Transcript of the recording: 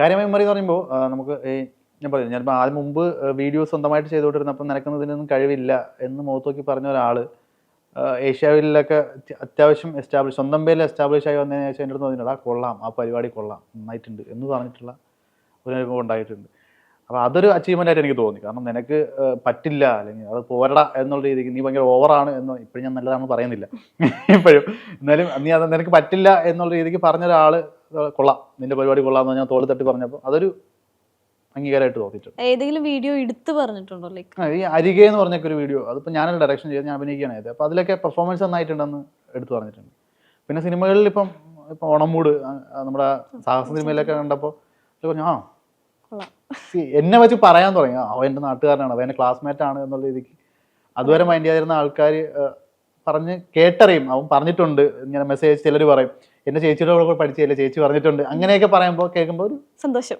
കാര്യമായ മെമ്മറി എന്ന് പറയുമ്പോൾ നമുക്ക് ഞാൻ പറഞ്ഞു ഞാനിപ്പോൾ ആദ്യം മുമ്പ് വീഡിയോ സ്വന്തമായിട്ട് ചെയ്തുകൊണ്ടിരുന്നപ്പോൾ നിനക്കൊന്നും കഴിവില്ല എന്ന് മുഖത്ത് നോക്കി പറഞ്ഞ ഒരാൾ ഏഷ്യാവിലൊക്കെ അത്യാവശ്യം എസ്റ്റാബ്ലിഷ് സ്വന്തം പേരിൽ എസ്റ്റാബ്ലിഷ് ആയി വന്നതിന് ശേഷം എൻ്റെ അടുത്ത് പറഞ്ഞിട്ടുള്ള കൊള്ളാം, ആ പരിപാടി കൊള്ളാം, നന്നായിട്ടുണ്ട് എന്ന് പറഞ്ഞിട്ടുള്ള ഒരു അനുഭവം ഉണ്ടായിട്ടുണ്ട്. അപ്പോൾ അതൊരു അച്ചീവ്മെൻ്റ് ആയിട്ട് എനിക്ക് തോന്നി. കാരണം നിനക്ക് പറ്റില്ല അല്ലെങ്കിൽ അത് പോരടാ എന്നുള്ള രീതിക്ക് നീ ഭയങ്കര ഓവറാണ് എന്ന് ഇപ്പോഴും ഞാൻ നല്ലതാണെന്ന് പറയുന്നില്ല ഇപ്പോഴും, എന്നാലും നീ അത് നിനക്ക് പറ്റില്ല എന്നുള്ള രീതിക്ക് പറഞ്ഞ ഒരാൾ കൊള്ളാം, നിന്റെ പരിപാടി കൊള്ളാം എന്ന് ഞാൻ തോളി തട്ടി പറഞ്ഞപ്പോൾ അതൊരു അംഗീകാരമായിട്ട് തോന്നിയിട്ടുണ്ട്. ഏതെങ്കിലും വീഡിയോ എടുത്ത് പറഞ്ഞിട്ടുണ്ടോ? ലൈക്ക് ഈ അരികെ എന്ന് പറഞ്ഞൊക്കെ ഒരു വീഡിയോ, അതിപ്പോൾ ഞാനൊരു ഡയറക്ഷൻ ചെയ്ത് ഞാൻ അഭിനയിക്കുകയാണ് ചെയ്തത്. അപ്പോൾ അതിലൊക്കെ പെർഫോമൻസ് നന്നായിട്ടുണ്ടെന്ന് എടുത്തു പറഞ്ഞിട്ടുണ്ട്. പിന്നെ സിനിമകളിൽ ഇപ്പം ഓണമൂട് നമ്മുടെ സാഹസ സിനിമയിലൊക്കെ കണ്ടപ്പോൾ പറഞ്ഞു ആ എന്നെ വെച്ച് പറയാൻ തുടങ്ങി, അവൻ എൻ്റെ നാട്ടുകാരനാണ്, അവൻ എൻ്റെ ക്ലാസ്മേറ്റ് ആണ് എന്നുള്ള രീതിക്ക് അതുവരെ മൈൻഡ് ചെയ്യാതിരുന്ന ആൾക്കാർ പറഞ്ഞ് കേട്ടറിയും. അവൻ പറഞ്ഞിട്ടുണ്ട് ഇങ്ങനെ മെസ്സേജ് ചിലർ പറയും, എൻ്റെ ചേച്ചിയുടെ കൂടെ പഠിച്ചില്ല ചേച്ചി പറഞ്ഞിട്ടുണ്ട്, അങ്ങനെയൊക്കെ പറയുമ്പോൾ കേൾക്കുമ്പോൾ ഒരു സന്തോഷം.